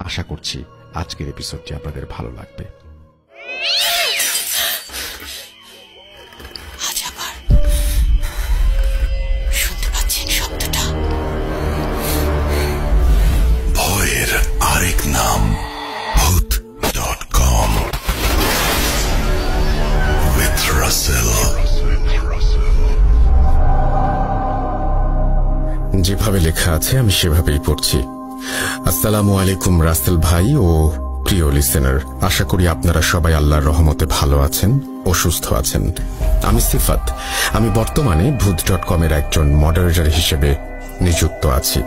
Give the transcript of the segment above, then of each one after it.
আশা করছি আজকের এপিসোডটি আপনাদের ভালো লাগবে। ভয়ের আরেক নাম ভূত.com with Russell। যেভাবে লেখা আছে আমি সেভাবেই পড়ছি। আসসালামু আলাইকুম রাসেল ভাই ও প্রিয় লিসেনার, আশা করি আপনারা সবাই আল্লাহর রহমতে ভালো আছেন ও সুস্থ আছেন। আমি সিফাত। আমি বর্তমানে ভূত.com এর একজন মডারেটর হিসেবে নিযুক্ত আছি।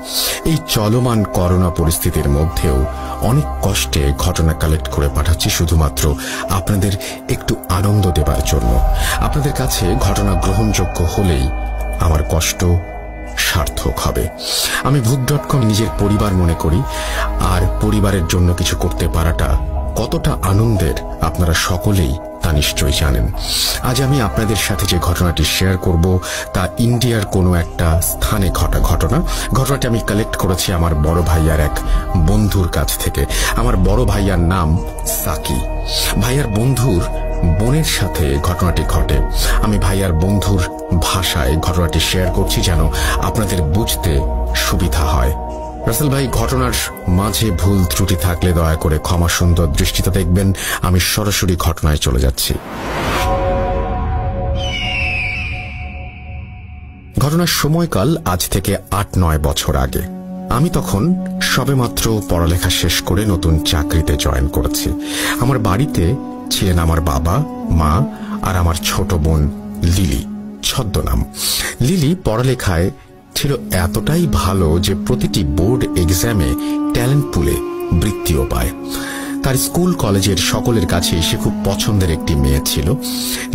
এই চলমান করোনা পরিস্থিতির মধ্যেও অনেক কষ্টে ঘটনা কালেক্ট করে পাঠাচ্ছি শুধুমাত্র আপনাদের একটু আনন্দ দেবার জন্য। আপনাদের কাছে ঘটনা গ্রহণযোগ্য হলেই আমার কষ্ট সার্থক হবে। আমি ভূত.com নিজের পরিবার মনে করি, আর পরিবারের জন্য কিছু করতে পারাটা কতটা আনন্দের আপনারা সকলেই তা নিশ্চয়ই জানেন। আজ আমি আপনাদের সাথে যে ঘটনাটি শেয়ার করব তা ইন্ডিয়ার কোনো একটা স্থানে ঘটা ঘটনাটি আমি কালেক্ট করেছি আমার বড় ভাইয়ার এক বন্ধুর কাছ থেকে। আমার বড় ভাইয়ার নাম সাকি। ভাইয়ার বন্ধুর বোনের সাথে ঘটনাটি ঘটে। আমি ভাইয়ার বন্ধুর ভাষায় ঘটনাটি শেয়ার করছি যেন আপনাদের বুঝতে সুবিধা হয়। রাসেল ভাই, ঘটনার মাঝে ভুল ত্রুটি থাকলে দয়া করে ক্ষমা সুন্দর দৃষ্টিতে দেখবেন। আমি সরাসরি ঘটনায় চলে যাচ্ছি। ঘটনার সময়কাল আজ থেকে ৮-৯ বছর আগে। আমি তখন সবেমাত্র পড়ালেখা শেষ করে নতুন চাকরিতে জয়েন করেছি। আমার বাড়িতে ছিলেন আমার বাবা, মা আর আমার ছোট বোন লিলি, ছদ্মনাম। লিলি পড়ালেখায় ছিল এতটাই ভালো যে প্রতিটি বোর্ড এক্সামে ট্যালেন্ট পুলে বৃত্তিও পায়। তার স্কুল কলেজের সকলের কাছে সে খুব পছন্দের একটি মেয়ে ছিল।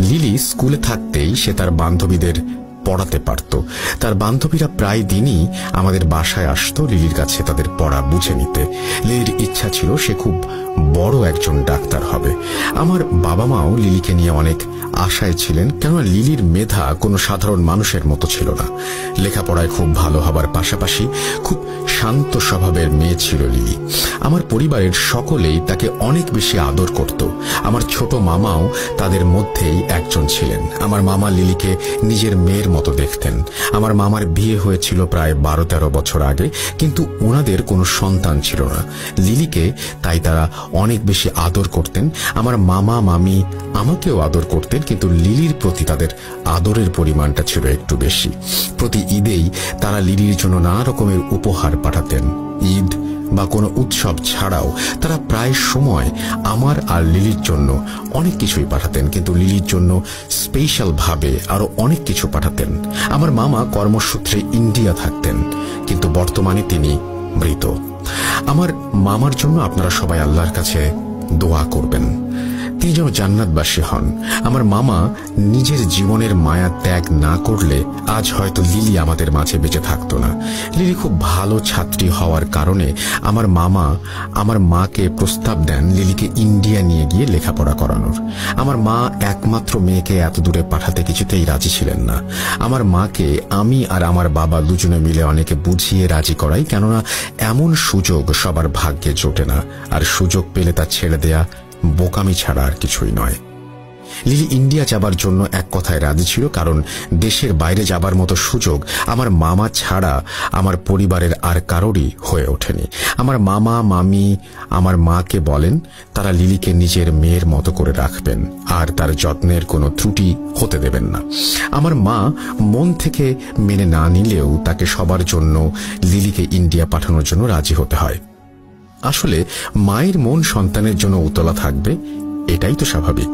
লিলি স্কুলে থাকতেই সে তার বান্ধবীদের পড়াতে পারত। তার বান্ধবীরা প্রায় দিনই আমাদের বাসায় আসতো লিলির কাছে তাদের পড়া বুঝে নিতে। লিলির ইচ্ছা ছিল সে খুব বড় একজন ডাক্তার হবে। আমার বাবা মাও লিলিকে নিয়ে অনেক আশায় ছিলেন, কেননা লিলির মেধা কোনো সাধারণ মানুষের মতো ছিল না। লেখাপড়ায় খুব ভালো হবার পাশাপাশি খুব শান্ত স্বভাবের মেয়ে ছিল লিলি। আমার পরিবারের সকলেই তাকে অনেক বেশি আদর করত। আমার ছোট মামাও তাদের মধ্যেই একজন ছিলেন। আমার মামা লিলিকে নিজের মেয়ের মতো দেখতেন। আমার মামার বিয়ে হয়েছিল প্রায় 12-13 বছর আগে, কিন্তু ওনাদের কোনো সন্তান ছিল না। লিলিকে তাই তারা অনেক বেশি আদর করতেন। আমার মামা মামি আমাকেও আদর করতেন, কিন্তু লিলির প্রতি তাদের আদরের পরিমাণটা ছিল একটু বেশি। প্রতি ঈদেই তারা লিলির জন্য নানা রকমের উপহার পাঠাতেন। ঈদ বা কোনো উৎসব ছাড়াও তারা প্রায় সময় আমার আর লিলির জন্য অনেক কিছুই পাঠাতেন, কিন্তু লিলির জন্য স্পেশাল ভাবে আরো অনেক কিছু পাঠাতেন। আমার মামা কর্মসূত্রে ইন্ডিয়া থাকতেন, কিন্তু বর্তমানে তিনি মৃত। আমার মামার জন্য আপনারা সবাই আল্লাহর কাছে দোয়া করবেন, তিনি যেন জান্নাতবাসী হন। আমার মামা নিজের জীবনের মায়া ত্যাগ না করলে আজ হয়তো লিলি আমাদের মাঝে বেঁচে থাকতো না। লিলি খুব ভালো ছাত্রী হওয়ার কারণে আমার মামা আমার মাকে প্রস্তাব দেন লিলিকে ইন্ডিয়া নিয়ে গিয়ে লেখাপড়া করানোর। আমার মা একমাত্র মেয়েকে এত দূরে পাঠাতে কিছুতেই রাজি ছিলেন না। আমার মাকে আমি আর আমার বাবা দুজনে মিলে অনেকে বুঝিয়ে রাজি করাই, কেননা এমন সুযোগ সবার ভাগ্যে জোটে না, আর সুযোগ পেলে তা ছেড়ে দেয়া বোকামি ছাড়া আর কিছুই নয়। লিলি ইন্ডিয়া যাবার জন্য এক কথায় রাজি ছিল, কারণ দেশের বাইরে যাবার মতো সুযোগ আমার মামা ছাড়া আমার পরিবারের আর কারোরই হয়ে ওঠেনি। আমার মামা মামি আমার মাকে বলেন তারা লিলিকে নিজের মেয়ের মতো করে রাখবেন আর তার যত্নের কোনো ত্রুটি হতে দেবেন না। আমার মা মন থেকে মেনে না নিলেও তাকে সবার জন্য লিলিকে ইন্ডিয়া পাঠানোর জন্য রাজি হতে হয়। আসলে মায়ের মন সন্তানের জন্য উতলা থাকবে, এটাই তো স্বাভাবিক।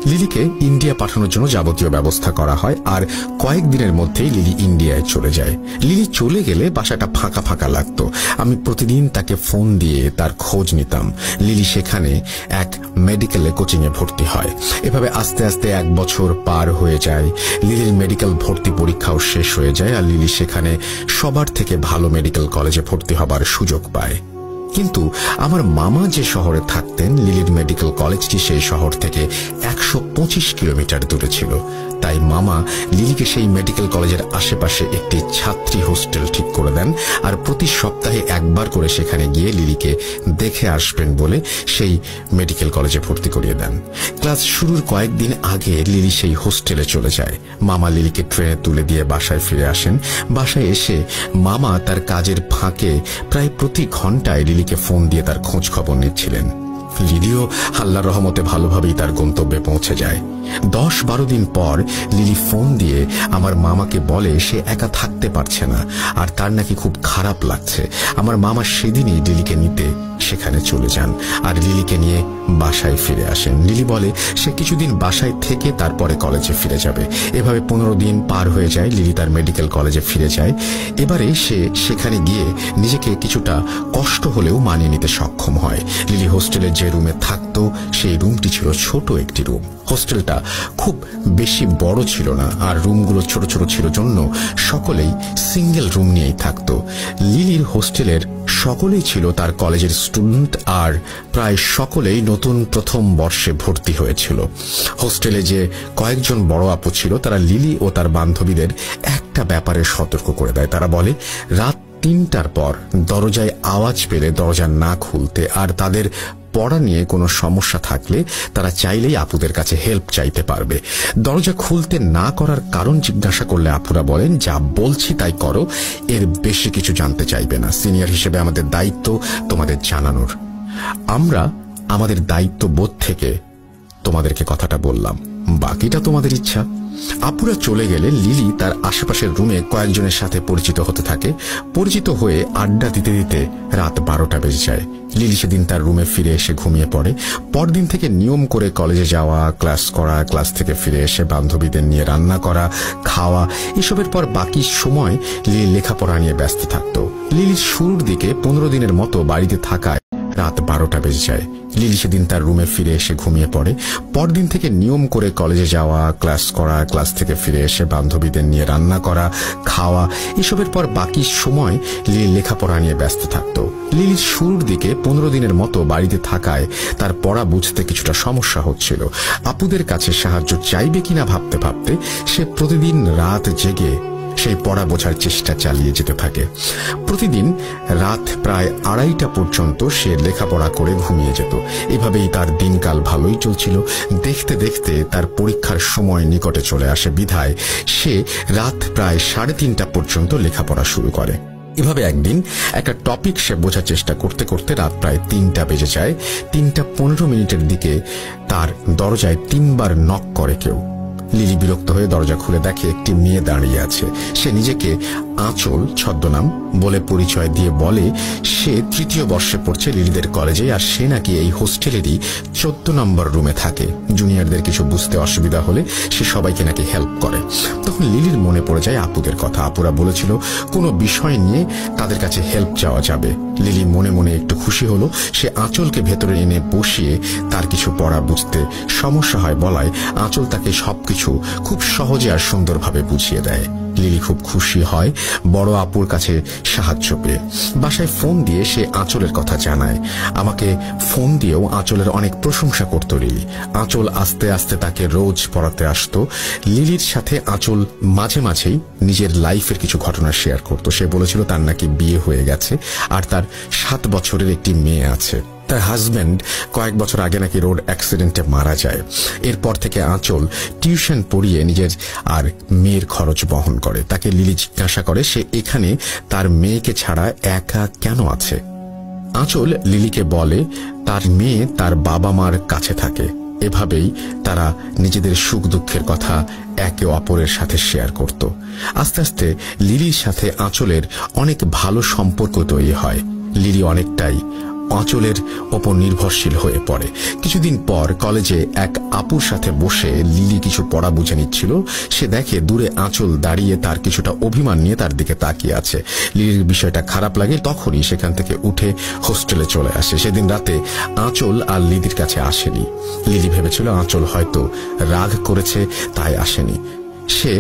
লিলিকে ইন্ডিয়া পাঠানোর জন্য যাবতীয় ব্যবস্থা করা হয়, আর কয়েকদিনের মধ্যেই লিলি ইন্ডিয়ায় চলে যায়। লিলি চলে গেলে বাসাটা ফাঁকা ফাঁকা লাগতো। আমি প্রতিদিন তাকে ফোন দিয়ে তার খোঁজ নিতাম। লিলি সেখানে এক মেডিকেলে কোচিংয়ে ভর্তি হয়। এভাবে আস্তে আস্তে 1 বছর পার হয়ে যায়। লিলির মেডিকেল ভর্তি পরীক্ষাও শেষ হয়ে যায়, আর লিলি সেখানে সবার থেকে ভালো মেডিকেল কলেজে ভর্তি হবার সুযোগ পায়। কিন্তু আমার মামা যে শহরে থাকতেন, লিলির মেডিকেল কলেজটি সেই শহর থেকে 125 কিলোমিটার দূরে ছিল। তাই মামা লিলিকে সেই মেডিকেল কলেজের আশেপাশে একটি ছাত্রী হোস্টেল ঠিক করে দেন, আর প্রতি সপ্তাহে একবার করে সেখানে গিয়ে লিলিকে দেখে আসবেন বলে সেই মেডিকেল কলেজে ভর্তি করিয়ে দেন। ক্লাস শুরুর কয়েকদিন আগে লিলি সেই হোস্টেলে চলে যায়। মামা লিলিকে ট্রেনে তুলে দিয়ে বাসায় ফিরে আসেন। বাসায় এসে মামা তার কাজের ফাঁকে প্রায় প্রতি ঘন্টায় লিলিকে ফোন দিয়ে তার খোঁজ খবর নিচ্ছিলেন। লিলিও আল্লাহর রহমতে ভালোভাবেই তার গন্তব্যে পৌঁছে যায়। 10-12 দিন পর লিলি ফোন দিয়ে আমার মামাকে বলে সে একা থাকতে পারছে না, আর তার নাকি খুব খারাপ লাগছে। আমার মামা সেদিনই লিলিকে নিতে সেখানে চলে যান আর লিলিকে নিয়ে বাসায় ফিরে আসেন। লিলি বলে সে কিছুদিন বাসায় থেকে তারপরে কলেজে ফিরে যাবে। এভাবে 15 দিন পার হয়ে যায়। লিলি তার মেডিকেল কলেজে ফিরে যায়। এবারে সে সেখানে গিয়ে নিজেকে কিছুটা কষ্ট হলেও মানিয়ে নিতে সক্ষম হয়। লিলি হোস্টেলে যে রুমে থাকতো সেই রুমটি ছিল ছোট একটি রুম। হোস্টেলটা খুব বেশি বড় ছিল না, আর রুমগুলো ছোট ছোট ছিল জন্য সকলেই সিঙ্গেল রুম নিয়েই থাকতো। লিলির হোস্টেলের সকলেই ছিল তার কলেজের স্টুডেন্ট, আর প্রায় সকলেই নতুন প্রথম বর্ষে ভর্তি হয়েছিল। হোস্টেলে যে কয়েকজন বড় আপু ছিল তারা লিলি ও তার বান্ধবীদের একটা ব্যাপারে সতর্ক করে দেয়। তারা বলে রাত 3টার পর দরজায় আওয়াজ পেলে দরজা না খুলতে, আর তাদের পড়া নিয়ে কোনো সমস্যা থাকলে তারা চাইলেই আপুদের কাছে হেল্প চাইতে পারবে। দরজা খুলতে না করার কারণ জিজ্ঞাসা করলে আপুরা বলেন যা বলছি তাই করো, এর বেশি কিছু জানতে চাইবে না। সিনিয়র হিসেবে আমাদের দায়িত্ব তোমাদের জানানোর। আমরা আমাদের দায়িত্ববোধ থেকে তোমাদেরকে কথাটা বললাম, বাকিটা তোমাদের ইচ্ছা। আপুরা চলে গেলে লিলি তার আশেপাশের রুমে কয়েকজনের সাথে পরিচিত হতে থাকে। পরিচিত হয়ে আড্ডা দিতে দিতে রাত 12টা বেজে যায়। লিলি সেদিন তার রুমে ফিরে এসে ঘুমিয়ে পড়ে। পরদিন থেকে নিয়ম করে কলেজে যাওয়া, ক্লাস করা, ক্লাস থেকে ফিরে এসে বান্ধবীদের নিয়ে রান্না করা, খাওয়া, এসবের পর বাকি সময় লিলি লেখাপড়া নিয়ে ব্যস্ত থাকত। লিলির শুরুর দিকে 15 দিনের মতো বাড়িতে থাকায় রাত 12টা বেজে যায়। লিলি সেদিন তার রুমে ফিরে এসে ঘুমিয়ে পড়ে। পরদিন থেকে নিয়ম করে কলেজে যাওয়া, ক্লাস করা, ক্লাস থেকে ফিরে এসে বান্ধবীদের নিয়ে রান্না করা, খাওয়া, এসবের পর বাকি সময় লিলি লেখাপড়া নিয়ে ব্যস্ত থাকত। লিলির শুরুর দিকে 15 দিনের মতো বাড়িতে থাকায় তার পড়া বুঝতে কিছুটা সমস্যা হচ্ছিল। আপুদের কাছে সাহায্য চাইবে কিনা ভাবতে ভাবতে সে প্রতিদিন রাত জেগে সেই পড়া বোঝার চেষ্টা চালিয়ে যেতে থাকে। প্রতিদিন রাত প্রায় 2:30টা পর্যন্ত সে লেখাপড়া করে ঘুমিয়ে যেত। এভাবেই তার দিনকাল ভালোই চলছিল। দেখতে দেখতে তার পরীক্ষার সময় নিকটে চলে আসে বিধায় সে রাত প্রায় 3:30টা পর্যন্ত লেখাপড়া শুরু করে। এভাবে একদিন একটা টপিক সে বোঝার চেষ্টা করতে করতে রাত প্রায় 3টা বেজে যায়। 3:15 দিকে তার দরজায় 3বার নক করে কেউ। লিলি বিরক্ত হয়ে দরজা খুলে দেখে একটি মেয়ে দাঁড়িয়ে আছে। সে নিজেকে আঁচল ছদ্মনাম বলে পরিচয় দিয়ে বলে সে 3য় বর্ষে পড়ছে লিলিদের কলেজে, আর সে নাকি এই হোস্টেলেরই 14 নম্বর রুমে থাকে। জুনিয়রদের কিছু বুঝতে অসুবিধা হলে সে সবাইকে নাকি হেল্প করে। তখন লিলির মনে পড়ে যায় আপুদের কথা। আপুরা বলেছিল কোনো বিষয় নিয়ে তাদের কাছে হেল্প চাওয়া যাবে। লিলি মনে মনে একটু খুশি হলো। সে আঁচলকে ভেতরে এনে বসিয়ে তার কিছু পড়া বুঝতে সমস্যা হয় বলায় আঁচল তাকে সবকিছু খুব সহজে আর সুন্দরভাবে বুঝিয়ে দেয়। লিলি খুব খুশি হয় বড় আপুর কাছে সাহায্য পেয়ে। বাসায় ফোন দিয়ে সে আঁচলের কথা জানায়। আমাকে ফোন দিয়েও আঁচলের অনেক প্রশংসা করত লিলি। আঁচল আস্তে আস্তে তাকে রোজ পড়াতে আসতো। লিলির সাথে আঁচল মাঝে মাঝেই নিজের লাইফের কিছু ঘটনা শেয়ার করত। সে বলেছিল তার নাকি বিয়ে হয়ে গেছে আর তার 7 বছরের একটি মেয়ে আছে। তার হাজব্যান্ড কয়েক বছর আগে নাকি রোড অ্যাক্সিডেন্টে মারা যায়। এরপর থেকে আঁচল টিউশন পড়িয়ে নিজের আর মেয়ের খরচ বহন করে। তাকে লিলি জিজ্ঞাসা করে সে এখানে তার মেয়েকে ছাড়া একা কেন আছে। আঁচল লিলিকে বলে তার মেয়ে তার বাবা মার কাছে থাকে। এভাবেই তারা নিজেদের সুখ দুঃখের কথা একে অপরের সাথে শেয়ার করত। আস্তে আস্তে লিলির সাথে আঁচলের অনেক ভালো সম্পর্ক তৈরি হয়। লিলি অনেকটাই আঁচলের ওপর নির্ভরশীল হয়ে পড়ে। কিছুদিন পর কলেজে এক আপুর সাথে বসে লিলি কিছু পড়া বুঝে নিচ্ছিল। সে দেখে দূরে আঁচল দাঁড়িয়ে তার কিছুটা অভিমান নিয়ে তার দিকে তাকিয়ে আছে। লিলির বিষয়টা খারাপ লাগে। তখনই সেখান থেকে উঠে হোস্টেলে চলে আসে। সেদিন রাতে আঁচল আর লিলির কাছে আসেনি। লিলি ভেবেছিল আঁচল হয়তো রাগ করেছে তাই আসেনি। সে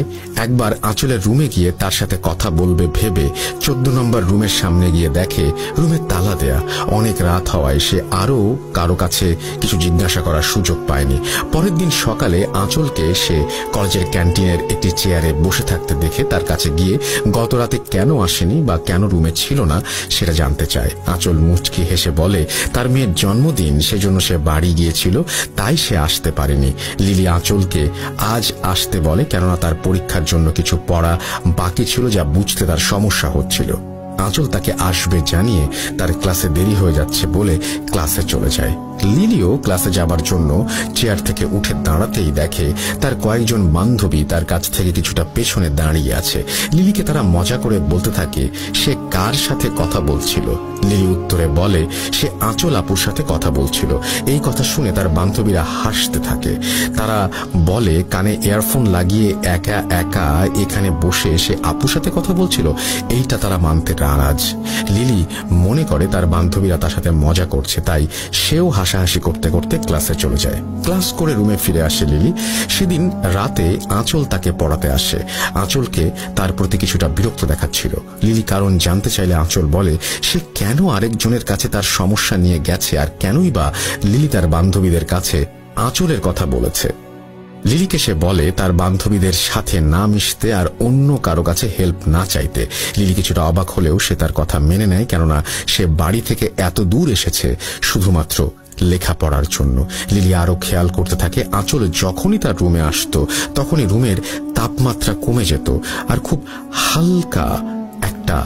একবার আঁচলের রুমে গিয়ে তার সাথে কথা বলবে ভেবে 14 নম্বর রুমের সামনে গিয়ে দেখে রুমে তালা দেয়া। অনেক রাত হওয়ায় সে আরো কারো কাছে কিছু জিজ্ঞাসা করার সুযোগ পায়নি। পরের দিন সকালে আঁচলকে সে কলেজের ক্যান্টিনের একটি চেয়ারে বসে থাকতে দেখে তার কাছে গিয়ে গত রাতে কেন আসেনি বা কেন রুমে ছিল না সেটা জানতে চায়। আঁচল মুচকি হেসে বলে তার মেয়ের জন্মদিন, সেজন্য সে বাড়ি গিয়েছিল, তাই সে আসতে পারেনি। লিলি আঁচলকে আজ আসতে বলে কেননা তার পরীক্ষার জন্য কিছু পড়া বাকি ছিল যা বুঝতে তার সমস্যা হচ্ছিল। আঁচল তাকে আসবে জানিয়ে তার ক্লাসে দেরি হয়ে যাচ্ছে বলে ক্লাসে চলে যায়। লিলিও ক্লাসে যাবার জন্য চেয়ার থেকে উঠে দাঁড়াতেই দেখে তার কয়েকজন বান্ধবী তার কাছ থেকে কিছুটা পেছনে দাঁড়িয়ে আছে। লিলিকে তারা মজা করে বলতে থাকে সে কার সাথে কথা বলছিল। লিলি উত্তরে বলে সে আঁচল আপুর সাথে কথা বলছিল। এই কথা শুনে তার বান্ধবীরা হাসতে থাকে। তারা বলে কানে ইয়ারফোন লাগিয়ে একা একা এখানে বসে সে আপুর সাথে কথা বলছিল, এইটা তারা মানতে নারাজ। লিলি মনে করে তার বান্ধবীরা তার সাথে মজা করছে, তাই সেও হাসাহাসি করতে করতে ক্লাসে চলে যায়। ক্লাস করে রুমে ফিরে আসে লিলি। সেদিন রাতে আঁচল তাকে পড়াতে আসে। আঁচলকে তার প্রতি কিছুটা বিরক্ত দেখাচ্ছিল। লিলি কারণ জানতে চাইলে আঁচল বলে সে কেন আরেকজনের কাছে তার সমস্যা নিয়ে গেছে আর কেনই বা লিলি তার বান্ধবীদের কাছে আঁচলের কথা বলেছে। লিলিকে সে বলে তার বান্ধবীদের সাথে না মিশতে আর অন্য কারো কাছে হেল্প না চাইতে। লিলি কিছুটা অবাক হলেও সে তার কথা মেনে নেয়, কেননা সে বাড়ি থেকে এত দূর এসেছে শুধুমাত্র লেখাপড়ার জন্য। লিলি আরো খেয়াল করতে থাকে আঁচল যখনই তার রুমে আসতো তখনই রুমের তাপমাত্রা কমে যেত আর খুব হালকা একটা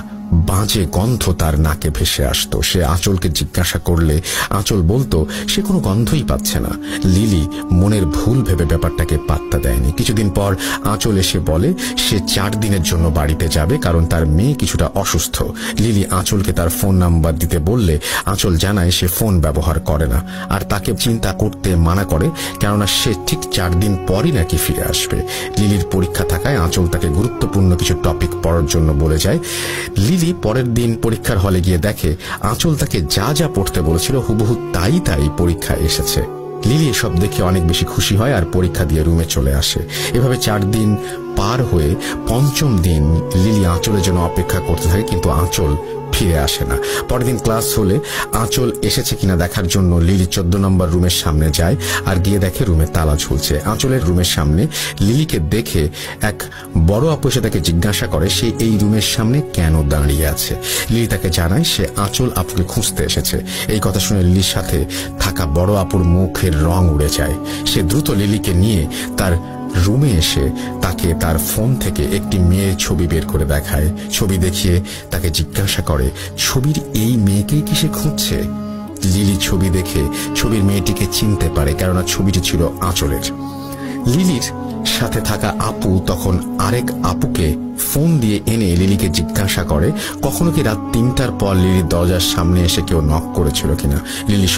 বাজে গন্ধ তার নাকে ভেসে আসতো। সে আঁচলকে জিজ্ঞাসা করলে আঁচল বলতো সে কোনো গন্ধই পাচ্ছে না। লিলি মনের ভুল ভেবে ব্যাপারটাকে পাত্তা দেয়নি। কিছুদিন পর আঁচল এসে বলে সে 4 দিনের জন্য বাড়িতে যাবে কারণ তার মেয়ে কিছুটা অসুস্থ। লিলি আঁচলকে তার ফোন নাম্বার দিতে বললে আঁচল জানায় সে ফোন ব্যবহার করে না আর তাকে চিন্তা করতে মানা করে, কেননা সে ঠিক 4 দিন পরই নাকি ফিরে আসবে। লিলির পরীক্ষা থাকায় আঁচল তাকে গুরুত্বপূর্ণ কিছু টপিক পড়ার জন্য বলে যায়। লিলি পরের দিন পরীক্ষার হলে গিয়ে দেখে আঁচল তাকে যা যা পড়তে বলেছিল হুবহু তাই তাই পরীক্ষায় এসেছে। লিলি এসব দেখে অনেক বেশি খুশি হয় আর পরীক্ষা দিয়ে রুমে চলে আসে। এভাবে 4 দিন পার হয়ে 5ম দিন লিলি আঁচলের জন্য অপেক্ষা করতে থাকে, কিন্তু আঁচল ফিরে আসে না। পরের দিন ক্লাস হলে আঁচল এসেছে কিনা দেখার জন্য লিলি 14 নম্বর রুমের সামনে যায় আর গিয়ে দেখে রুমে তালা ঝুলছে। আঁচলের রুমের সামনে লিলিকে দেখে এক বড় আপু এসে তাকে জিজ্ঞাসা করে সে এই রুমের সামনে কেন দাঁড়িয়ে আছে। লিলি তাকে জানায় সে আঁচল আপুকে খুঁজতে এসেছে। এই কথা শুনে লিলির সাথে থাকা বড় আপুর মুখের রং উড়ে যায়। সে দ্রুত লিলিকে নিয়ে তার রুমে এসে তাকে তার ফোন থেকে একটি মেয়ের ছবি বের করে দেখায়। ছবি দেখিয়ে তাকে জিজ্ঞাসা করে ছবির এই মেয়েকেই কি সে খুঁজছে। লিলি ছবি দেখে ছবির মেয়েটিকে চিনতে পারে, কেননা ছবিটি ছিল আঁচলের। লিলির সাথে থাকা আপু তখন আরেক আপুকে ফোন দিয়ে এনে লিলিকে জিজ্ঞাসা করে কখনো কি রাত 3টার পর লিলির দরজার সামনে এসে কেউ নক করেছিল কিনা। লিলি